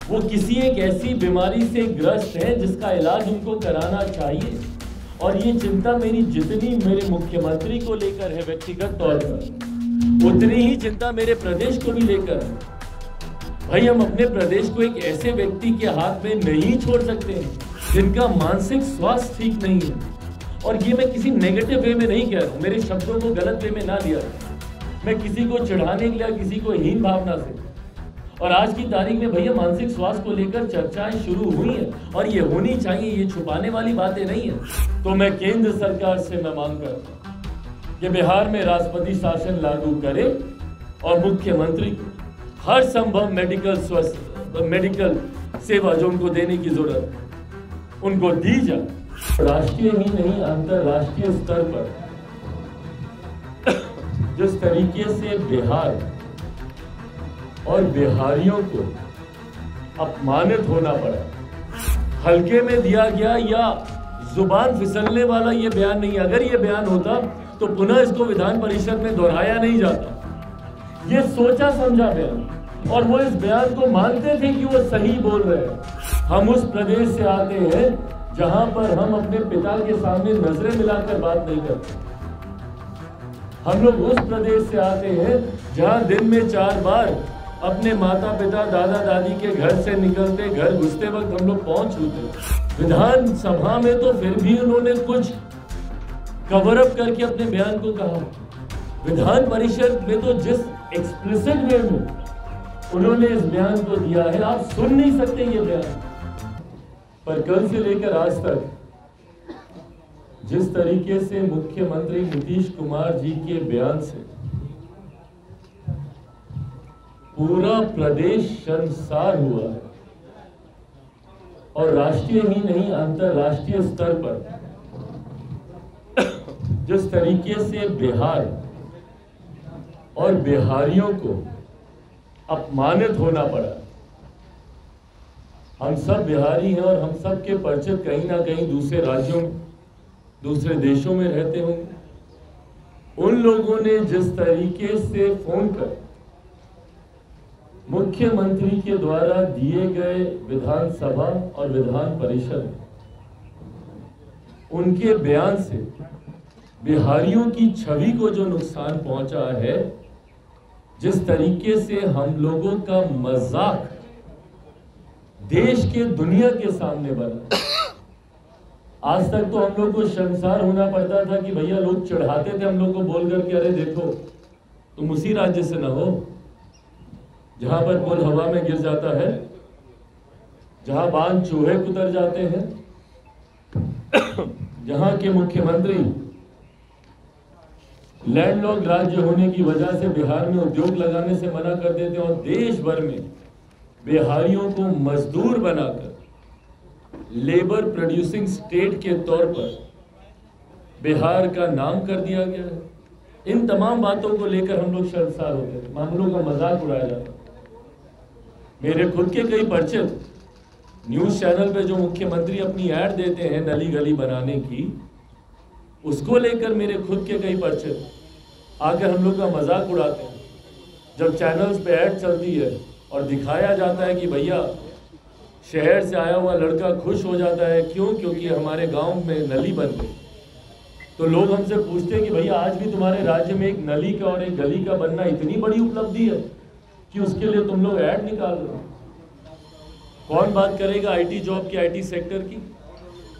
वो किसी एक ऐसी बीमारी से ग्रस्त है जिसका इलाज उनको कराना चाहिए। और ये चिंता मेरी जितनी मेरे मुख्यमंत्री को लेकर है व्यक्तिगत तौर पर, उतनी ही चिंता मेरे प्रदेश को भी लेकर है। भाई, हम अपने प्रदेश को एक ऐसे व्यक्ति के हाथ में नहीं छोड़ सकते हैं जिनका मानसिक स्वास्थ्य ठीक नहीं है। और ये मैं किसी नेगेटिव वे में नहीं कह रहा हूँ, मेरे शब्दों को गलत वे में ना लिया, मैं किसी को चिढ़ाने के लिए, किसी को हीन भावना से। और आज की तारीख में भैया मानसिक स्वास्थ्य को लेकर चर्चाएं शुरू हुई हैं और ये होनी चाहिए, ये छुपाने वाली बातें नहीं है। तो मैं केंद्र सरकार से मैं मांग करता हूं कि बिहार में राष्ट्रपति शासन लागू करे और मुख्यमंत्री को हर संभव मेडिकल सेवा जो उनको देने की जरूरत है उनको दी जाए। राष्ट्रीय ही नहीं अंतरराष्ट्रीय स्तर पर जिस तरीके से बिहार और बिहारियों को अपमानित होना पड़ा, हल्के में दिया गया या जुबान फिसलने वाला ये बयान नहीं। अगर ये बयान होता तो पुनः इसको विधान परिषद में दोहराया नहीं जाता। ये सोचा समझा बयान, और वो इस बयान को मानते थे कि वो सही बोल रहे हैं। हम उस प्रदेश से आते हैं जहां पर हम अपने पिता के सामने नजरें मिलाकर बात नहीं करते। हम लोग उस प्रदेश से आते हैं जहां दिन में 4 बार अपने माता पिता दादा दादी के घर से निकलते, घर घुसते वक्त हम लोग पहुंच चुके। विधानसभा में तो फिर भी उन्होंने कुछ कवर अप करके अपने बयान को कहा। विधान परिषद में तो जिस एक्सप्लिसिट वे में उन्होंने इस बयान को दिया है, आप सुन नहीं सकते ये बयान। पर कल से लेकर आज तक जिस तरीके से मुख्यमंत्री नीतीश कुमार जी के बयान से पूरा प्रदेश शर्मसार हुआ है और राष्ट्रीय ही नहीं अंतरराष्ट्रीय स्तर पर जिस तरीके से बिहार और बिहारियों को अपमानित होना पड़ा। हम सब बिहारी हैं और हम सब के परिचित कहीं ना कहीं दूसरे राज्यों, दूसरे देशों में रहते होंगे। उन लोगों ने जिस तरीके से फोन कर मुख्यमंत्री के द्वारा दिए गए विधानसभा और विधान परिषद उनके बयान से बिहारियों की छवि को जो नुकसान पहुंचा है, जिस तरीके से हम लोगों का मजाक देश के दुनिया के सामने बना। आज तक तो हम लोग को शर्मसार होना पड़ता था कि भैया लोग चढ़ाते थे हम लोग को बोलकर के अरे देखो तुम उसी राज्य से ना हो जहां पर पुल हवा में गिर जाता है, जहां बांध चूहे कुतर जाते हैं, जहां के मुख्यमंत्री लैंडलॉक्ड राज्य होने की वजह से बिहार में उद्योग लगाने से मना कर देते हैं और देश भर में बिहारियों को मजदूर बनाकर लेबर प्रोड्यूसिंग स्टेट के तौर पर बिहार का नाम कर दिया गया है। इन तमाम बातों को लेकर हम लोग शर्मसार होते थे, मामलों का मजाक उड़ाया जाता। मेरे खुद के कई परिचित न्यूज चैनल पे जो मुख्यमंत्री अपनी ऐड देते हैं नली गली बनाने की, उसको लेकर मेरे खुद के कई परिचित आकर हम लोग का मजाक उड़ाते हैं। जब चैनल्स पे ऐड चलती है और दिखाया जाता है कि भैया शहर से आया हुआ लड़का खुश हो जाता है, क्यों? क्योंकि हमारे गांव में नली बन गई। तो लोग हमसे पूछते हैं कि भैया आज भी तुम्हारे राज्य में एक नली का और एक गली का बनना इतनी बड़ी उपलब्धि है कि उसके लिए तुम लोग ऐड निकाल रहे हो। कौन बात करेगा आईटी जॉब की, आईटी सेक्टर की?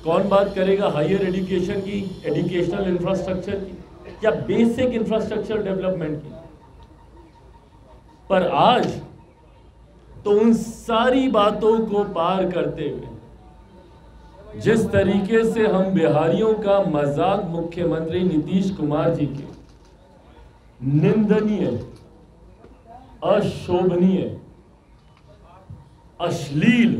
कौन बात करेगा हायर एजुकेशन की, एजुकेशनल इंफ्रास्ट्रक्चर की, या बेसिक इंफ्रास्ट्रक्चर डेवलपमेंट की? पर आज तो उन सारी बातों को पार करते हुए जिस तरीके से हम बिहारियों का मजाक मुख्यमंत्री नीतीश कुमार जी के निंदनीय, अशोभनीय, अश्लील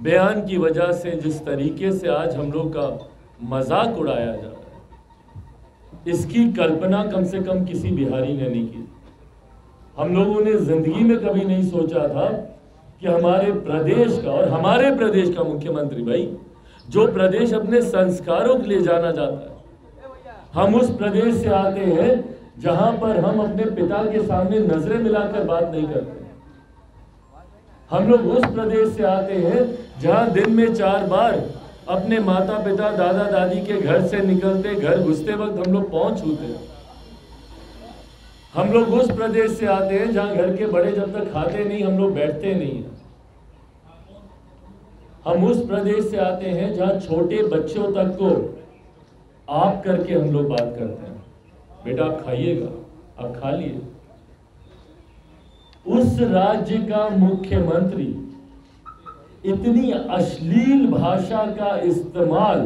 बयान की वजह से जिस तरीके से आज हम लोग का मजाक उड़ाया जा रहा है, इसकी कल्पना कम से कम किसी बिहारी ने नहीं की। हम लोगों ने जिंदगी में कभी नहीं सोचा था कि हमारे प्रदेश का और हमारे प्रदेश का मुख्यमंत्री, भाई जो प्रदेश अपने संस्कारों के लिए जाना जाता है, हम उस प्रदेश से आते हैं जहां पर हम अपने पिता के सामने नजरें मिलाकर बात नहीं करते। हम लोग उस प्रदेश से आते हैं जहां दिन में 4 बार अपने माता पिता दादा दादी के घर से निकलते, घर घुसते वक्त हम लोग पाँव छूते हैं। हम लोग उस प्रदेश से आते हैं जहां घर के बड़े जब तक खाते नहीं हम लोग बैठते नहीं हैं। हम उस प्रदेश से आते हैं जहां छोटे बच्चों तक को आप करके हम लोग बात करते हैं, बेटा आप खाइएगा, आप खा लिए। उस राज्य का मुख्यमंत्री इतनी अश्लील भाषा का इस्तेमाल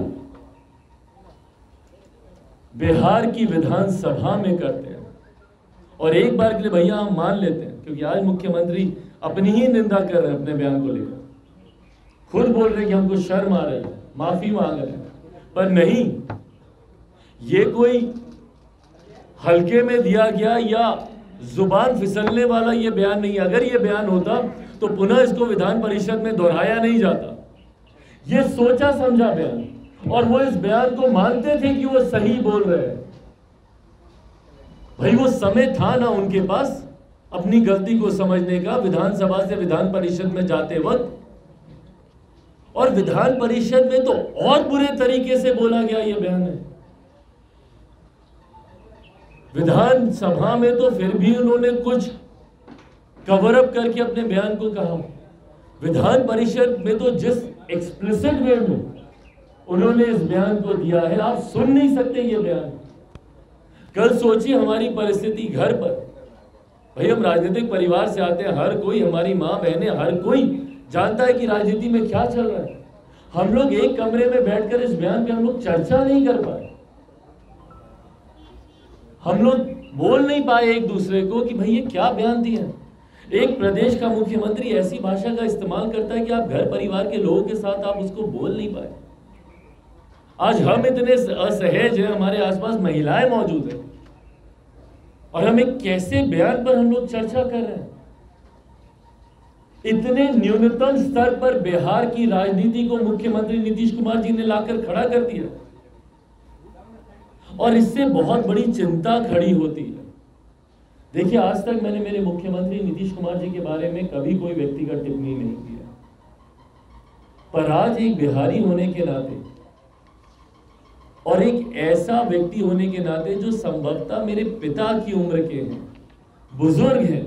बिहार की विधानसभा में करते हैं। और एक बार के लिए भैया हम मान लेते हैं, क्योंकि आज मुख्यमंत्री अपनी ही निंदा कर रहे हैं अपने बयान को लेकर, खुद बोल रहे हैं कि हमको शर्म आ रही है, माफी मांग रहे हैं, पर नहीं, ये कोई हल्के में दिया गया या जुबान फिसलने वाला ये बयान नहीं। अगर ये बयान होता तो पुनः इसको विधान परिषद में दोहराया नहीं जाता। ये सोचा समझा बयान, और वो इस बयान को मानते थे कि वो सही बोल रहे हैं। भाई वो समय था ना उनके पास अपनी गलती को समझने का, विधानसभा से विधान परिषद में जाते वक्त। और विधान परिषद में तो और बुरे तरीके से बोला गया ये बयान है। विधानसभा में तो फिर भी उन्होंने कुछ कवर अप करके अपने बयान को कहा। विधान परिषद में तो जिस एक्सप्लिसिट वे में उन्होंने इस बयान को दिया है, आप सुन नहीं सकते ये बयान। कल सोचिए हमारी परिस्थिति घर पर, भाई हम राजनीतिक परिवार से आते हैं, हर कोई, हमारी माँ बहनें, हर कोई जानता है कि राजनीति में क्या चल रहा है। हम लोग एक कमरे में बैठकर इस बयान पे हम लोग चर्चा नहीं कर पाए, हम लोग बोल नहीं पाए एक दूसरे को कि भाई ये क्या बयान दिया। एक प्रदेश का मुख्यमंत्री ऐसी भाषा का इस्तेमाल करता है कि आप घर परिवार के लोगों के साथ आप उसको बोल नहीं पाए। आज हम इतने असहज हैं, हमारे आसपास महिलाएं मौजूद हैं, और हम एक कैसे बयान पर हम लोग चर्चा कर रहे हैं। इतने न्यूनतम स्तर पर बिहार की राजनीति को मुख्यमंत्री नीतीश कुमार जी ने लाकर खड़ा कर दिया, और इससे बहुत बड़ी चिंता खड़ी होती है। देखिए, आज तक मैंने मेरे मुख्यमंत्री नीतीश कुमार जी के बारे में कभी कोई व्यक्तिगत टिप्पणी नहीं किया, पर आज एक बिहारी होने के नाते और एक ऐसा व्यक्ति होने के नाते जो संभवतः मेरे पिता की उम्र के हैं, बुजुर्ग हैं,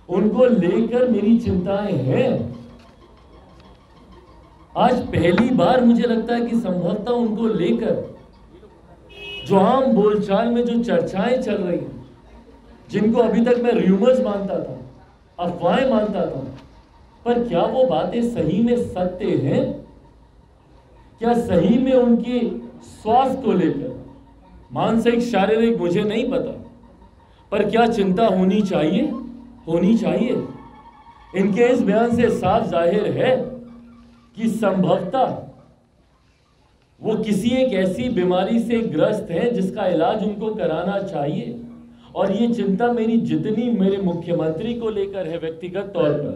उनको लेकर मेरी चिंताएं हैं। आज पहली बार मुझे लगता है कि संभवतः उनको लेकर जो आम बोलचाल में जो चर्चाएं चल रही हैं, जिनको अभी तक मैं र्यूमर्स मानता था, अफवाहें मानता था, पर क्या वो बातें सही में सत्य हैं? क्या सही में उनके स्वास्थ्य को लेकर, मानसिक शारीरिक मुझे नहीं पता, पर क्या चिंता होनी चाहिए? होनी चाहिए। इनके इस बयान से साफ जाहिर है कि संभवतः वो किसी एक ऐसी बीमारी से ग्रस्त है जिसका इलाज उनको कराना चाहिए। और ये चिंता मेरी जितनी मेरे मुख्यमंत्री को लेकर है व्यक्तिगत तौर पर,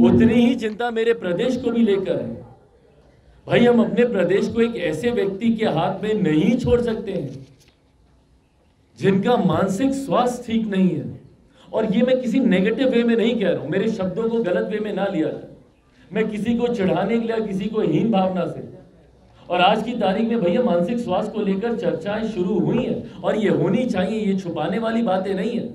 उतनी ही चिंता मेरे प्रदेश को भी लेकर है। भाई हम अपने प्रदेश को एक ऐसे व्यक्ति के हाथ में नहीं छोड़ सकते हैं जिनका मानसिक स्वास्थ्य ठीक नहीं है। और ये मैं किसी नेगेटिव वे में नहीं कह रहा हूं, मेरे शब्दों को गलत वे में ना लिया जाए, मैं किसी को चिढ़ाने के लिए, किसी को हीन भावना से। और आज की तारीख में भैया मानसिक स्वास्थ्य को लेकर चर्चाएं शुरू हुई हैं, और ये होनी चाहिए, ये छुपाने वाली बातें नहीं है।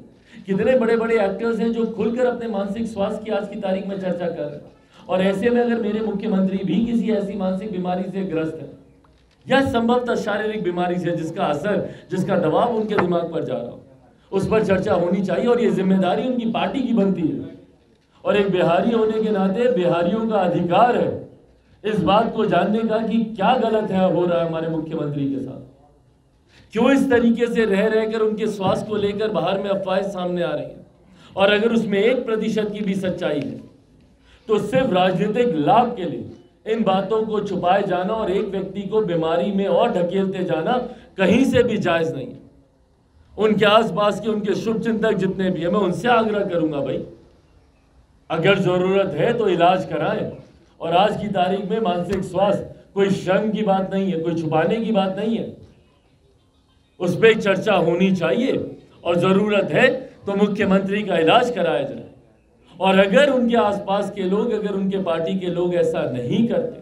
कितने बड़े बड़े एक्टर्स हैं जो खुलकर अपने मानसिक स्वास्थ्य की आज की तारीख में चर्चा कर रहे हैं। और ऐसे में अगर मेरे मुख्यमंत्री भी किसी ऐसी मानसिक बीमारी से ग्रस्त है या संभवतः शारीरिक बीमारी से जिसका असर, जिसका दबाव उनके दिमाग पर जा रहा हो, उस पर चर्चा होनी चाहिए। और ये जिम्मेदारी उनकी पार्टी की बनती है, और एक बिहारी होने के नाते बिहारियों का अधिकार है इस बात को जानने का कि क्या गलत है हो रहा है हमारे मुख्यमंत्री के साथ, क्यों इस तरीके से रह रहकर उनके स्वास्थ्य को लेकर बाहर में अफवाहें सामने आ रही हैं। और अगर उसमें 1% की भी सच्चाई है तो सिर्फ राजनीतिक लाभ के लिए इन बातों को छुपाए जाना और एक व्यक्ति को बीमारी में और ढकेलते जाना कहीं से भी जायज नहीं है। उनके आसपास के उनके शुभचिंतक जितने भी हैं, मैं उनसे आग्रह करूंगा भाई अगर जरूरत है तो इलाज कराएं। और आज की तारीख में मानसिक स्वास्थ्य कोई शर्म की बात नहीं है, कोई छुपाने की बात नहीं है, उस पर चर्चा होनी चाहिए। और जरूरत है तो मुख्यमंत्री का इलाज कराया जाए। और अगर उनके आसपास के लोग, अगर उनके पार्टी के लोग ऐसा नहीं करते,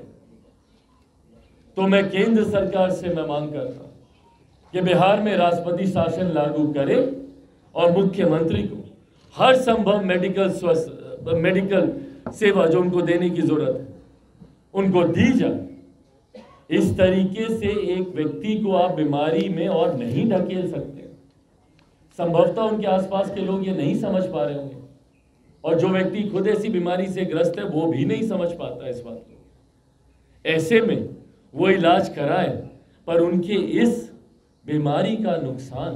तो मैं केंद्र सरकार से मैं मांग करता हूं कि बिहार में राष्ट्रपति शासन लागू करे और मुख्यमंत्री को हर संभव मेडिकल सेवा जो उनको देने की जरूरत है उनको दी जाए। इस तरीके से एक व्यक्ति को आप बीमारी में और नहीं ढकेल सकते। संभवतः उनके आसपास के लोग ये नहीं समझ पा रहे होंगे, और जो व्यक्ति खुद ऐसी बीमारी से ग्रस्त है वो भी नहीं समझ पाता इस बात को। ऐसे में वो इलाज कराए, पर उनके इस बीमारी का नुकसान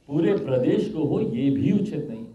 पूरे प्रदेश को हो, ये भी उचित नहीं।